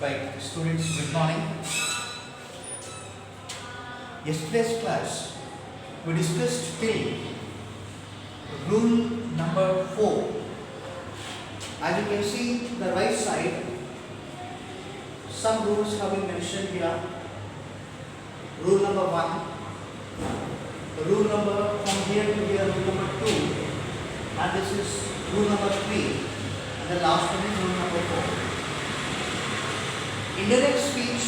Right, students, good morning. Yesterday's class we discussed till rule number 4. As you can see the right side, some rules have been mentioned here. Rule number 1, rule number from here to here, rule number 2, and this is rule number 3, and the last one is rule number 4. Indirect speech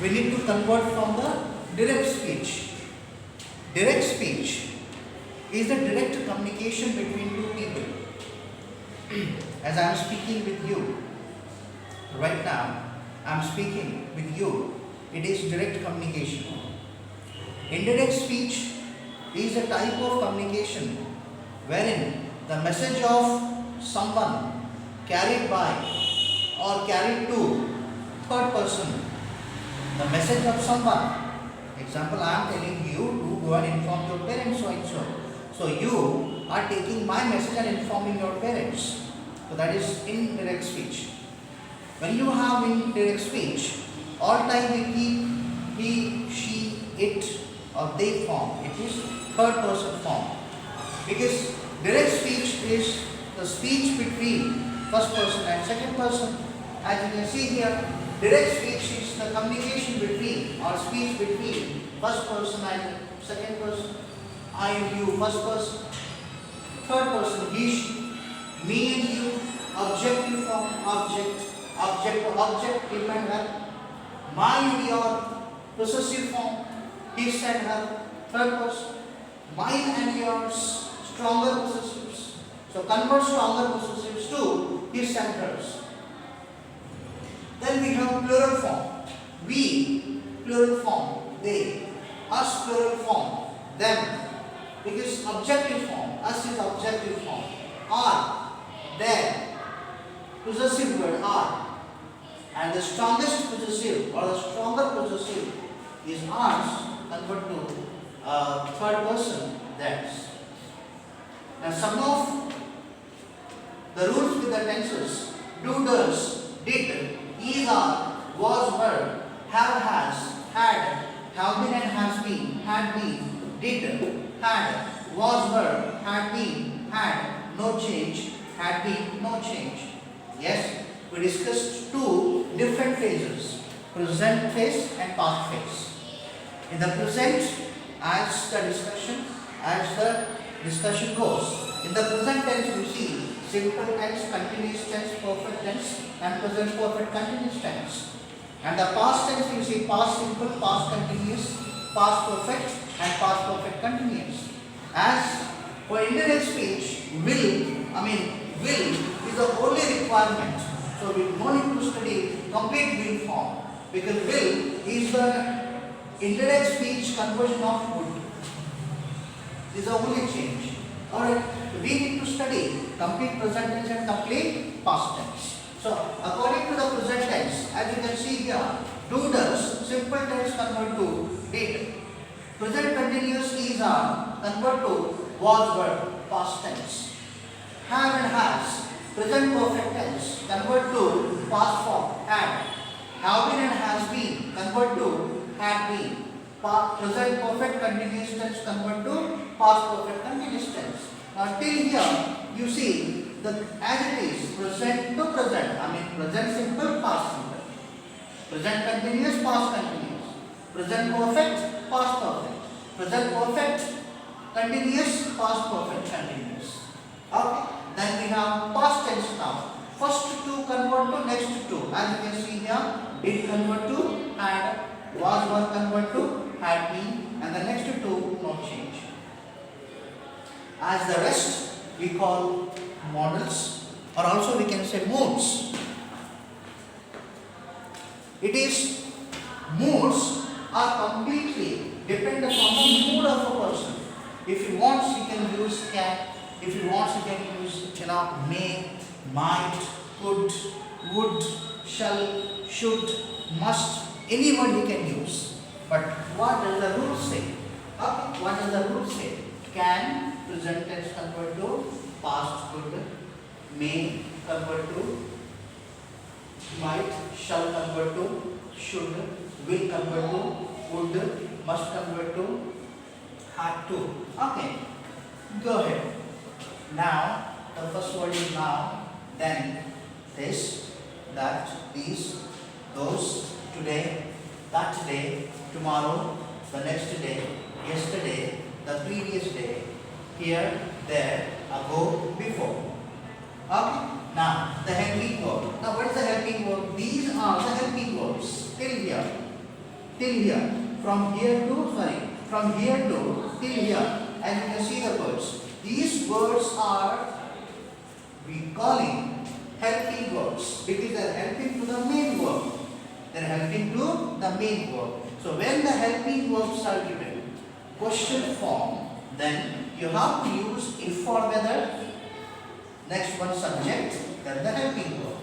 we need to convert from the direct speech. Direct speech is the direct communication between two people. As I am speaking with you right now, I am speaking with you, it is direct communication. Indirect speech is a type of communication wherein the message of someone carried by or carried to third person. The message of someone. Example, I am telling you to go and inform your parents so and so. So you are taking my message and informing your parents. So that is indirect speech. When you have indirect speech, all time we keep he, she, it or they form. It is third person form. Because direct speech is the speech between first person and second person. As you can see here, direct speech is the communication between or speech between first person and second person. I and you, first person. Third person, he, she, me and you, objective form, object to object, him and her. My and your, possessive form, his and her, third person. Mine and yours, stronger possessives. So convert stronger possessives to his and hers. Then we have plural form. We, plural form. They, us, plural form. Them. Because objective form, us is objective form. Are, their, possessive word are. And the strongest possessive or the stronger possessive is ours, convert to third person, theirs. Now some of the rules with the tenses: do, does, did, is, are, was, were, have, has, have been and has been, had been, did, had, was, were, had been, had, no change, had been, no change. Yes, we discussed two different phases, present phase and past phase. In the present, as the discussion goes, in the present tense we see simple tense, continuous tense, perfect tense, and present perfect continuous tense. And the past tense you see past simple, past continuous, past perfect, and past perfect continuous. As for indirect speech, will is the only requirement. So we don't need to study complete will form, because will is the indirect speech conversion of would. This is the only change. Alright, we need to study complete present tense and complete past tense. So according to the present tense, as you can see here, do, does, simple tense convert to did. Present continuous is, are convert to was, were, past tense. Have and has, present perfect tense convert to past form, had. Have been and has been convert to had been. Present perfect continuous tense convert to past perfect continuous tense. Now till here you see that as it is present to present, present simple, past simple. Present continuous, past continuous. Present perfect, past perfect. Present perfect continuous, past perfect continuous. Okay. Then we have past tense now. First two convert to next two. As you can see here, did convert to had, was, were convert to had been, and the next two no change. As the rest we call models, or also we can say moods. It is moods are completely dependent on the mood of a person. If he wants, he can use can. If he wants, he can use may, might, could, would, shall, should, must. Any word he can use. But what does the rule say? Okay, what does the rule say? Can, present tense convert to past good. May convert to might, shall convert to should, will convert to would, must convert to had to. Okay, go ahead. Now, the first word is now, then, this, that, these, those, today, that day, tomorrow, the next day, yesterday, the previous day, here, there, ago, before. Okay, now the helping verb. Now what is the helping verb? These are the helping verbs till here. Till here. From here to, from here to till here. As you can see the words. These words are we calling helping verbs because they are helping to the main verb. They are helping to the main verb. So when the helping verbs are given question form, then you have to use if or whether, next one subject, then the helping verb.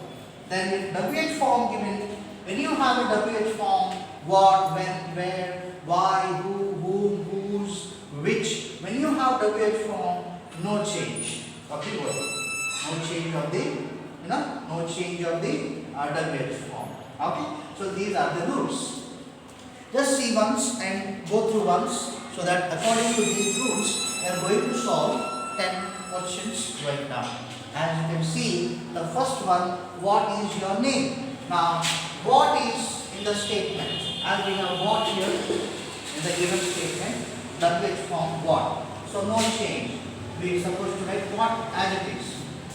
Then if WH form given, when you have a WH form, what, when, where, why, who, whom, whose, which, when you have WH form, no change of the word. No change of the, no change of the WH form. Okay, so these are the rules. Just see once and go through once, so that according to these rules, we are going to solve 10 questions right now. As you can see, the first one, what is your name? Now, what is in the statement? As we have what here in the given statement, WH form what. So no change. We are supposed to write what as it is.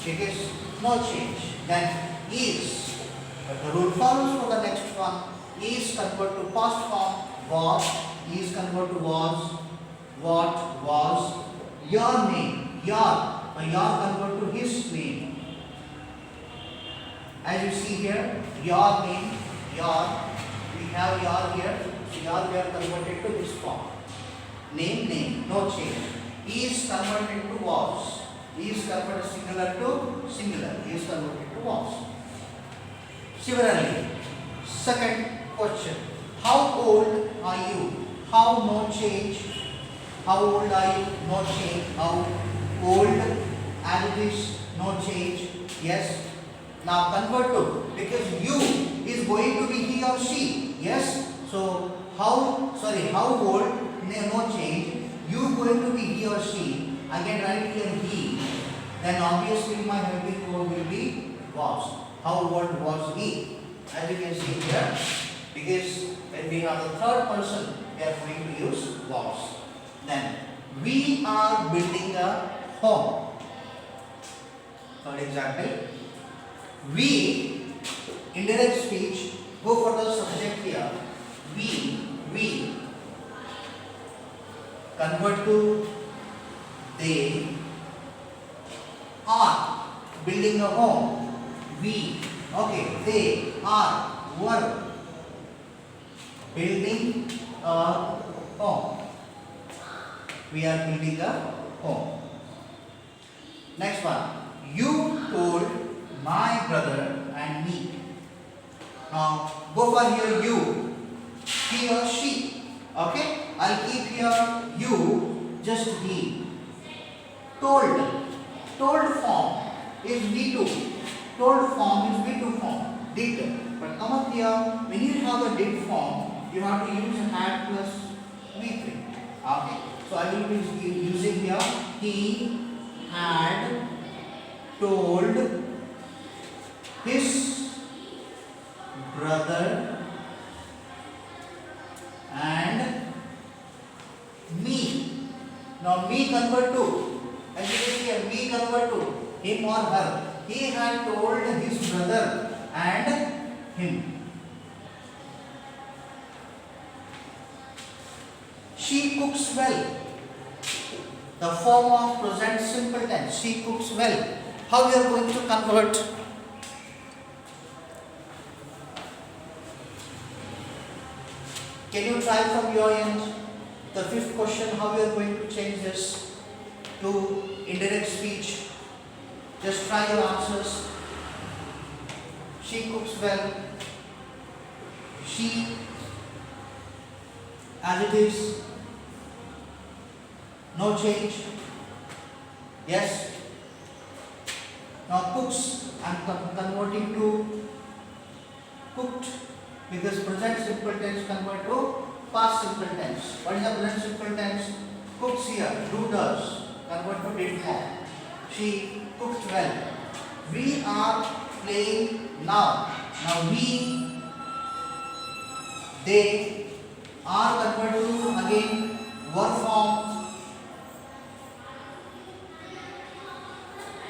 It is no change. Then is. But the rule follows for the next one. Is convert to past form. Was. Is convert to was. What was. Your name. Your. Your convert to his name. As you see here, your name. Your. We have your here. So your we are converted to this form. Name, name. No change. Is converted to was. Is converted singular to singular. Is converted to was. Similarly, second question. How old are you? How no change. How old are you? No change. How old as it is, no change. Yes. Now convert to, because you is going to be he or she. Yes. So how old, no change. You going to be he or she. I can write here he. Then obviously my helping verb will be was. How old was he? As you can see here, because when we have the third person, we are going to use was. Then we are building a home. For example, we, indirect speech, go for the subject here. We, convert to they are building a home. We, okay, they are were building a home. We are building a home. Next one. You told my brother and me. Now go for here you, he or she. Okay, I'll keep here you, just he. Told form is V2. Told form is V2 form. Did. But come up here, when you have a did form, you have to use had plus V3. Okay, so I will be using here he had told his brother and me. Now me convert to, as you can see here, me convert to him or her. He had told his brother and him. She cooks well. The form of present simple tense. She cooks well. How we are going to convert? Can you try from your end? The fifth question, how we are going to change this to indirect speech? Just try your answers. She cooks well. She, as it is, no change. Yes. Now cooks, I am converting to cooked, because present simple tense convert to past simple tense. What is the present simple tense? Cooks here, do does, convert to did form. She cooked well. We are playing now. Now we, they are converted to again verb form.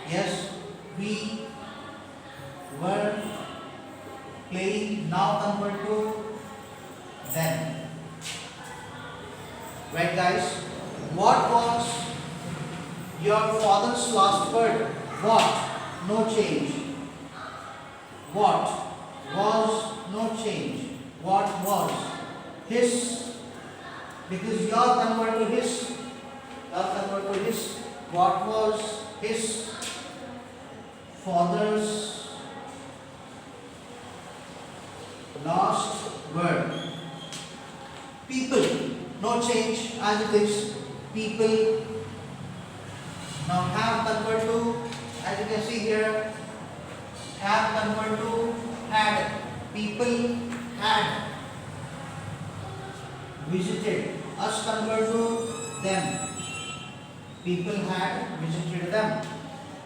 Yes, we were playing, now convert to then. Right guys? What was your father's last word? What? No change. What was? No change. What was? His. Because you are converted to his. You are converted to his. What was his father's last word? People. No change as it is. People. Now have convert to, as you can see here, have convert to had. People had visited. Us convert to them. People had visited them.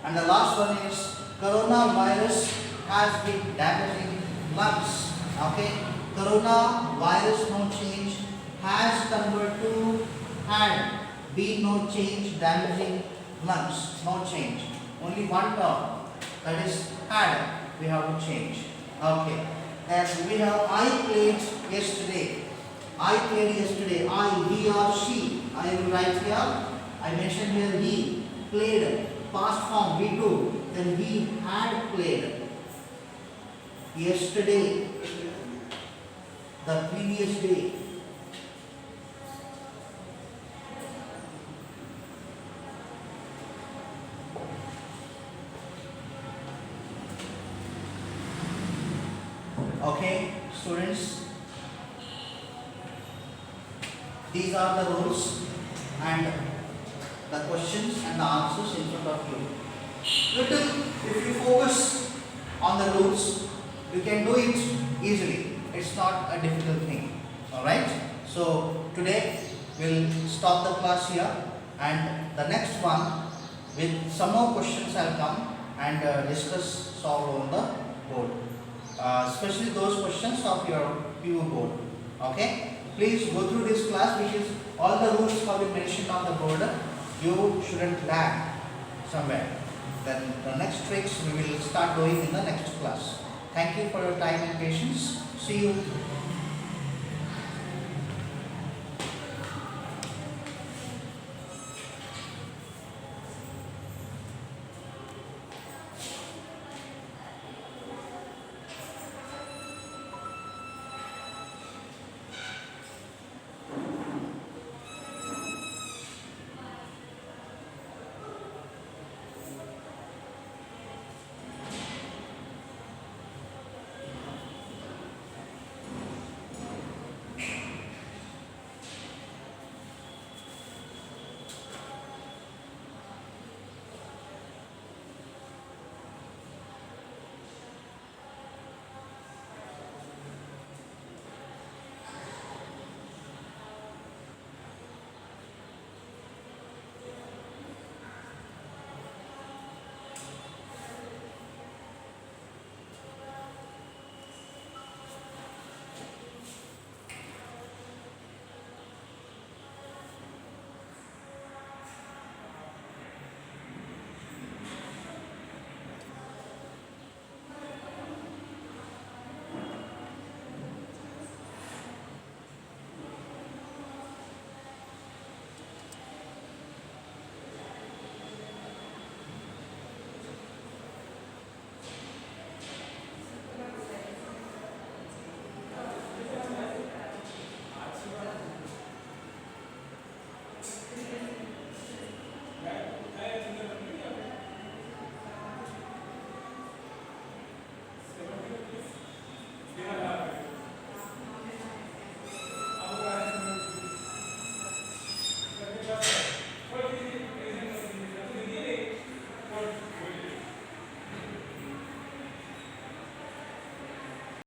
And the last one is coronavirus has been damaging lungs. Okay, coronavirus no change, has convert to had, been no change, damaging lungs, no change. Only one term, that is had, we have to change. Okay, and we have I played yesterday. I played yesterday. I, he or she. I will write here. I mentioned here he played. Past form we do. Then he had played yesterday. The previous day. Okay, students, these are the rules and the questions and the answers in front of you. Little, if you focus on the rules, you can do it easily. It's not a difficult thing. Alright, so today we'll stop the class here, and the next one with some more questions I'll come and discuss, solve on the board. Especially those questions of your PU board. Okay, please go through this class, which is all the rules have been mentioned on the board. You shouldn't lag somewhere. Then the next tricks we will start doing in the next class. Thank you for your time and patience. See you.